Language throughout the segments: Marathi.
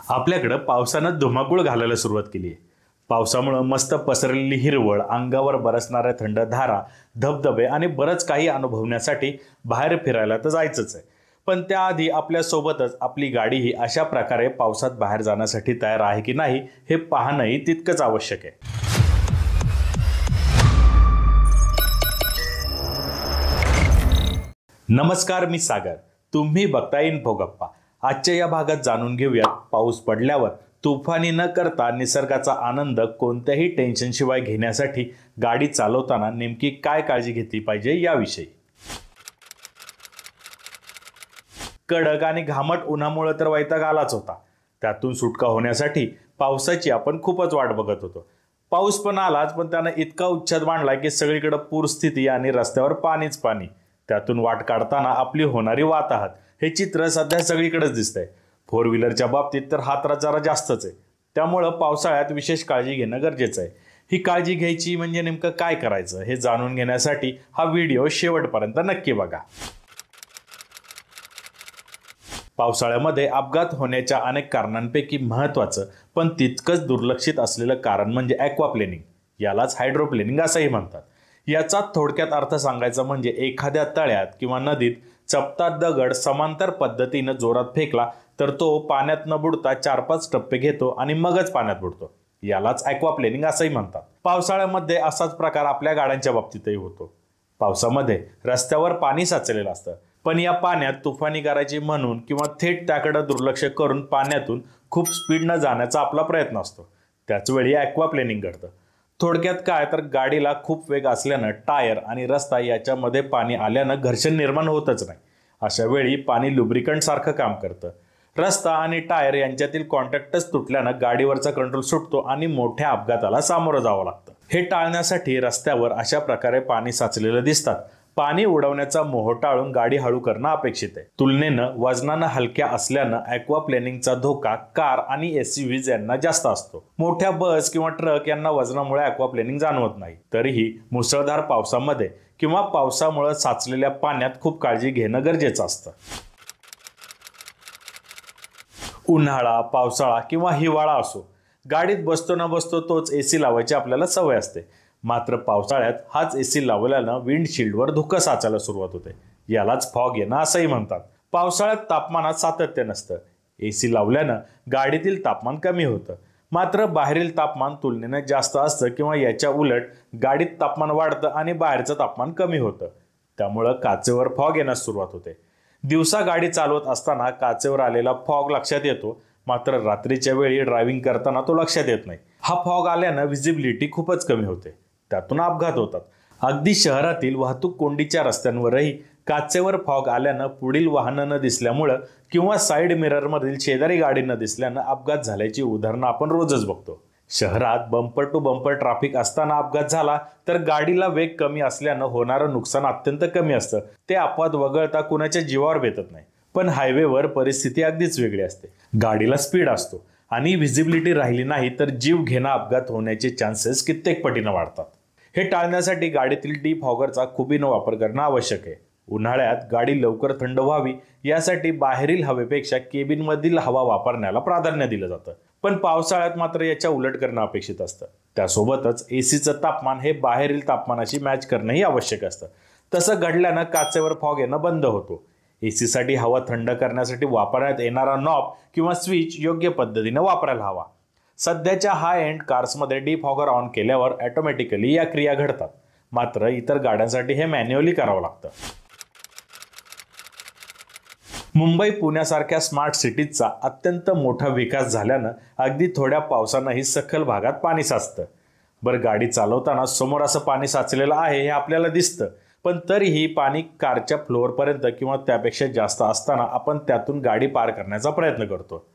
आपल्याकडं पावसानं धुमाकूळ घालायला सुरुवात केली आहे. पावसामुळं मस्त पसरलेली हिरवळ, अंगावर बरसणाऱ्या थंड धारा, धबधबे आणि बरंच काही अनुभवण्यासाठी बाहेर फिरायला तर जायचंच आहे. पण त्याआधी आपल्यासोबतच आपली गाडीही अशा प्रकारे पावसात बाहेर जाण्यासाठी तयार आहे की नाही हे पाहणंही तितकंच आवश्यक आहे. नमस्कार, मी सागर. तुम्ही बघता इन्फो गप्पा. आजच्या या भागात जाणून घेऊयात पाऊस पडल्यावर तुफानी न करता निसर्गाचा आनंद कोणत्याही टेन्शनशिवाय घेण्यासाठी गाडी चालवताना नेमकी काय काळजी घेतली पाहिजे याविषयी. कडक आणि घामट उन्हामुळे तर वैताग आलाच होता. त्यातून सुटका होण्यासाठी पावसाची आपण खूपच वाट बघत होतो. पाऊस पण आलाच, पण त्यानं इतका उच्छाद मांडला की सगळीकडे पूरस्थिती आणि रस्त्यावर पाणीच पाणी. त्यातून वाट काढताना आपली होणारी वाताहत हे चित्र सध्या सगळीकडेच दिसतंय. फोर व्हीलरच्या बाबतीत तर हा त्रास जरा जास्तच आहे. त्यामुळं पावसाळ्यात विशेष काळजी घेणं गरजेचं आहे. ही काळजी घ्यायची म्हणजे नेमकं काय करायचं हे जाणून घेण्यासाठी हा व्हिडिओ शेवटपर्यंत नक्की बघा. पावसाळ्यामध्ये अपघात होण्याच्या अनेक कारणांपैकी महत्त्वाचं पण तितकंच दुर्लक्षित असलेलं कारण म्हणजे ॲक्वाप्लेनिंग. यालाच हायड्रोप्लेनिंग असंही म्हणतात. याचा थोडक्यात अर्थ सांगायचा म्हणजे एखाद्या तळ्यात किंवा नदीत चपटा दगड समांतर पद्धतीनं जोरात फेकला तर तो पाण्यात न बुडता 4-5 टप्पे घेतो आणि मगच पाण्यात बुडतो. यालाच ॲक्वाप्लेनिंग असंही म्हणतात. पावसाळ्यामध्ये असाच प्रकार आपल्या गाड्यांच्या बाबतीतही होतो. पावसामध्ये रस्त्यावर पाणी साचलेलं असतं, पण या पाण्यात तुफानी करायची म्हणून किंवा थेट त्याकडे दुर्लक्ष करून पाण्यातून खूप स्पीडनं जाण्याचा आपला प्रयत्न असतो. त्याचवेळी ॲक्वाप्लेनिंग घडतं. थोडक्यात काय तर गाडीला खूप वेग असल्यानं टायर आणि रस्ता याच्यामध्ये पाणी आल्यानं घर्षण निर्माण होतच नाही. अशा वेळी पाणी लुब्रिकंट सारखं काम करतं. रस्ता आणि टायर यांच्यातील कॉन्टॅक्टच तुटल्यानं गाडीवरचा कंट्रोल सुटतो आणि मोठ्या अपघाताला सामोरं जावं लागतं. हे टाळण्यासाठी रस्त्यावर अशा प्रकारे पाणी साचलेलं दिसतात. पाणी उडवण्याचा मोह टाळून गाडी हळू करणं अपेक्षित आहे. तुलनेनं वजनानं हलक्या असल्यानं ॲक्वाप्लेनिंगचा धोका कार आणि SUVs यांना जास्त असतो. मोठ्या बस किंवा ट्रक यांना वजनामुळे ॲक्वाप्लेनिंग जाणवत नाही. तरीही मुसळधार पावसामध्ये किंवा पावसामुळे साचलेल्या पाण्यात खूप काळजी घेणं गरजेचं असतं. उन्हाळा, पावसाळा किंवा हिवाळा असो, गाडीत बसतो न बसतो तोच AC लावायची आपल्याला सवय असते. मात्र पावसाळ्यात हाच AC लावल्यानं विंडशिल्डवर धुकं साचायला सुरुवात होते. यालाच फॉग येणं असंही म्हणतात. पावसाळ्यात तापमानात सातत्य नसतं. AC लावल्यानं गाडीतील तापमान कमी होतं. मात्र बाहेरील तापमान तुलनेने जास्त असतं किंवा याच्या उलट गाडीत तापमान वाढतं आणि बाहेरचं तापमान कमी होतं. त्यामुळं काचेवर फॉग येण्यास सुरुवात होते. दिवसा गाडी चालवत असताना काचेवर आलेला फॉग लक्षात येतो, मात्र रात्रीच्या वेळी ड्रायव्हिंग करताना तो लक्षात येत नाही. हा फॉग आल्यानं व्हिजिबिलिटी खूपच कमी होते. त्यातून अपघात होतात. अगदी शहरातील वाहतूक कोंडीच्या रस्त्यांवरही काचेवर फॉग आल्यानं पुढील वाहनं न दिसल्यामुळं किंवा साईड मिररमधील शेजारी गाडी न दिसल्यानं अपघात झाल्याची उदाहरणं आपण रोजच बघतो. शहरात बंपर टू बंपर ट्रॅफिक असताना अपघात झाला तर गाडीला वेग कमी असल्यानं होणारं नुकसान अत्यंत कमी असतं. ते अपवाद वगळता कुणाच्या जीवावर बेतत नाही. पण हायवेवर परिस्थिती अगदीच वेगळी असते. गाडीला स्पीड असतो आणि व्हिजिबिलिटी राहिली नाही तर जीव घेणा अपघात होण्याचे चान्सेस कित्येक पटीनं वाढतात. हे टाळण्यासाठी गाडीतील डिफॉगरचा खुबीनं वापर करणं आवश्यक आहे. उन्हाळ्यात गाडी लवकर थंड व्हावी यासाठी बाहेरील हवेपेक्षा केबिनमधील हवा वापरण्याला प्राधान्य दिलं जातं. पण पावसाळ्यात मात्र याच्या उलट करणं अपेक्षित असतं. त्यासोबतच ACचं तापमान हे बाहेरील तापमानाशी मॅच करणंही आवश्यक असतं. तसं घडल्यानं काचेवर फॉग येणं बंद होतो. ACसाठी हवा थंड करण्यासाठी वापरण्यात येणारा नॉब किंवा स्विच योग्य पद्धतीने वापरायला हवा. सध्याच्या हाय एंड कार्समध्ये डिफॉगर ऑन केल्यावर ऑटोमॅटिकली या क्रिया घडतात. मात्र इतर गाड्यांसाठी हे मॅन्युअली करावं लागतं. मुंबई पुण्यासारख्या स्मार्ट सिटीजचा अत्यंत मोठा विकास झाल्यानं अगदी थोड्या पावसानंही सखल भागात पाणी साचतं. बरं, गाडी चालवताना समोर असं पाणी साचलेलं आहे हे आपल्याला दिसतं, पण तरीही पाणी कारच्या फ्लोअरपर्यंत किंवा त्यापेक्षा जास्त असताना आपण त्यातून गाडी पार करण्याचा प्रयत्न करतो.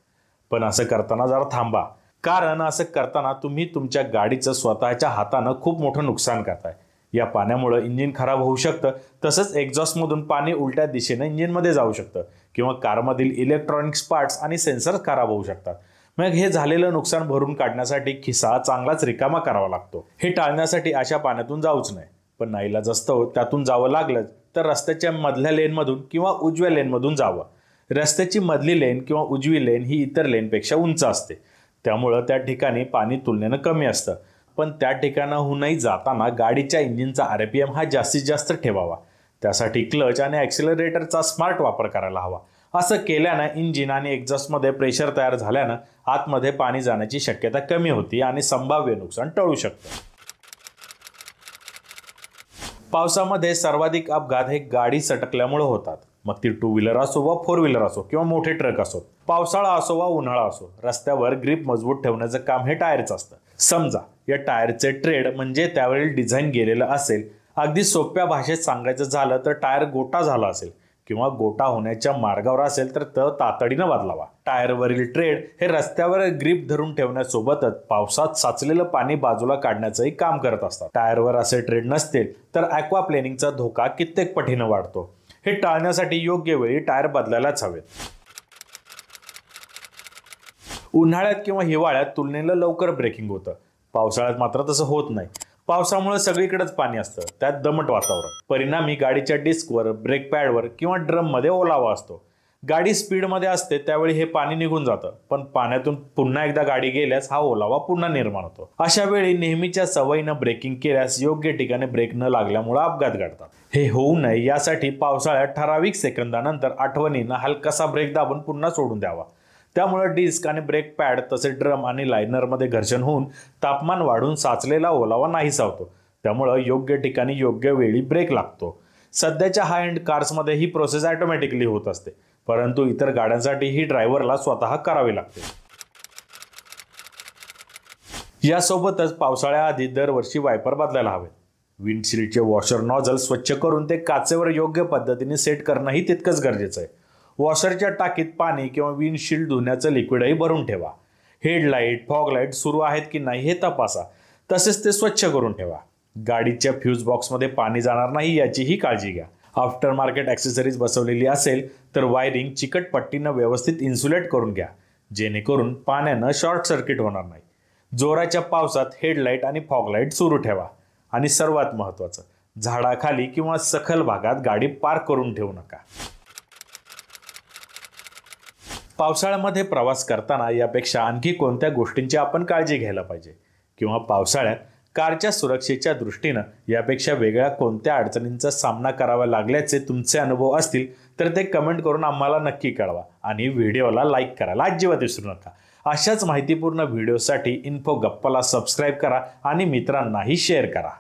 पण असं करताना जरा थांबा, कारण असं करताना तुम्ही तुमच्या गाडीचं स्वतःच्या हातानं खूप मोठं नुकसान करताय. या पाण्यामुळं इंजिन खराब होऊ शकतं. तसंच एक्झॉस्टमधून पाणी उलट्या दिशेनं इंजिनमध्ये जाऊ शकतं किंवा कारमधील इलेक्ट्रॉनिक्स पार्ट्स आणि सेन्सर्स खराब होऊ शकतात. मग हे झालेलं नुकसान भरून काढण्यासाठी खिसा चांगलाच रिकामा करावा लागतो. हे टाळण्यासाठी अशा पाण्यातून जाऊच नाही. पण नाईलाज असतो त्यातून जावं लागलं तर रस्त्याच्या मधल्या लेनमधून किंवा उजव्या लेनमधून जावं. रस्त्याची मधली लेन किंवा उजवी लेन ही इतर लेनपेक्षा उंच असते, त्यामुळं त्या ठिकाणी पाणी तुलनेनं कमी असतं. पण त्या ठिकाणाहूनही जाताना गाडीच्या इंजिनचा RPM हा जास्तीत जास्त ठेवावा. त्यासाठी क्लच आणि ॲक्सिलरेटरचा स्मार्ट वापर करायला हवा. असं केल्यानं इंजिन आणि एक्झॉस्टमध्ये प्रेशर तयार झाल्यानं आतमध्ये पाणी जाण्याची शक्यता कमी होती आणि संभाव्य नुकसान टळू शकतं. पावसामध्ये सर्वाधिक अपघात हे गाडी सटकल्यामुळे होतात. मग ती 2 व्हीलर असो वा 4 व्हीलर असो किंवा मोठे ट्रक असो. पावसाळा असो वा उन्हाळा असो, रस्त्यावर ग्रीप मजबूत ठेवण्याचं काम हे टायरचं असतं. समजा या टायरचे ट्रेड म्हणजे त्यावरील डिझाईन गेलेलं असेल. अगदी सोप्या भाषेत सांगायचं झालं तर टायर गोटा झाला असेल किंवा गोटा होण्याच्या मार्गावर असेल तर तो तातडीनं बदलावा. टायरवरील ट्रेड हे रस्त्यावर ग्रीप धरून ठेवण्यासोबतच पावसात साचलेलं पाणी बाजूला काढण्याचंही काम करत असतात. टायरवर असे ट्रेड नसतील तर ॲक्वाप्लेनिंगचा धोका कित्येक पटीनं वाढतो. हे टाळण्यासाठी योग्य वेळी टायर बदलायलाच हवेत. उन्हाळ्यात किंवा हिवाळ्यात तुलनेनं लवकर ब्रेकिंग होतं. पावसाळ्यात मात्र तसं होत नाही. पावसामुळे सगळीकडेच पाणी असतं, त्यात दमट वातावरण. परिणामी गाडीच्या डिस्कवर, ब्रेक पॅडवर किंवा ड्रममध्ये ओलावा असतो. गाडी स्पीडमध्ये असते त्यावेळी हे पाणी निघून जातं, पण पाण्यातून पुन्हा एकदा गाडी गेल्यास हा ओलावा पुन्हा निर्माण होतो. अशा वेळी नेहमीच्या सवयीनं ब्रेकिंग केल्यास योग्य ठिकाणी ब्रेक न लागल्यामुळे अपघात घडतात. हे होऊ नये यासाठी पावसाळ्यात ठराविक सेकंदानंतर आठवणीनं हलकासा ब्रेक दाबून पुन्हा सोडून द्यावा. त्यामुळे डिस्क आणि ब्रेक पॅड तसेच ड्रम आणि लायनरमध्ये घर्षण होऊन तापमान वाढून साचलेला ओलावा नाहीसा होतो. त्यामुळं योग्य ठिकाणी योग्य वेळी ब्रेक लागतो. सध्याच्या हाय एंड कार्समध्ये ही प्रोसेस ऑटोमॅटिकली होत असते, परंतु इतर गाड्यांसाठी ही ड्रायव्हरला स्वतः करावी लागते. यासोबतच पावसाळ्याआधी दरवर्षी वायपर बदलायला हवेत. विंडशील्डचे वॉशर नॉझल स्वच्छ करून ते काचेवर योग्य पद्धतीने सेट करणंही तितकंच गरजेचं आहे. वॉशरच्या टाकीत पाणी किंवा विंडशील्ड धुण्याचं लिक्विडही भरून ठेवा. हेडलाईट, फॉगलाईट सुरू आहेत की नाही हे तपासा. तसेच ते स्वच्छ करून ठेवा. गाडीच्या फ्यूज बॉक्समध्ये पाणी जाणार नाही याचीही काळजी घ्या. आफ्टर मार्केट ॲक्सेसरीज बसवलेली असेल तर वायरिंग चिकट पट्टीनं व्यवस्थित इन्सुलेट करून घ्या, जेणेकरून पाण्यानं शॉर्ट सर्किट होणार नाही. जोराच्या पावसात हेडलाईट आणि फॉगलाईट सुरू ठेवा. आणि सर्वात महत्त्वाचं, झाडाखाली किंवा सखल भागात गाडी पार्क करून ठेवू नका. पावसाळ्यामध्ये प्रवास करताना यापेक्षा आणखी कोणत्या गोष्टींची आपण काळजी घ्यायला पाहिजे, किंवा पावसाळ्यात कारच्या सुरक्षेच्या दृष्टीनं यापेक्षा वेगळ्या कोणत्या अडचणींचा सामना करावा लागल्याचे तुमचे अनुभव असतील तर ते कमेंट करून आम्हाला नक्की कळवा. आणि व्हिडिओला लाईक करायला अजिबात विसरू नका. अशाच माहितीपूर्ण व्हिडिओसाठी इन्फो गप्पाला सबस्क्राईब करा आणि मित्रांनाही शेअर करा.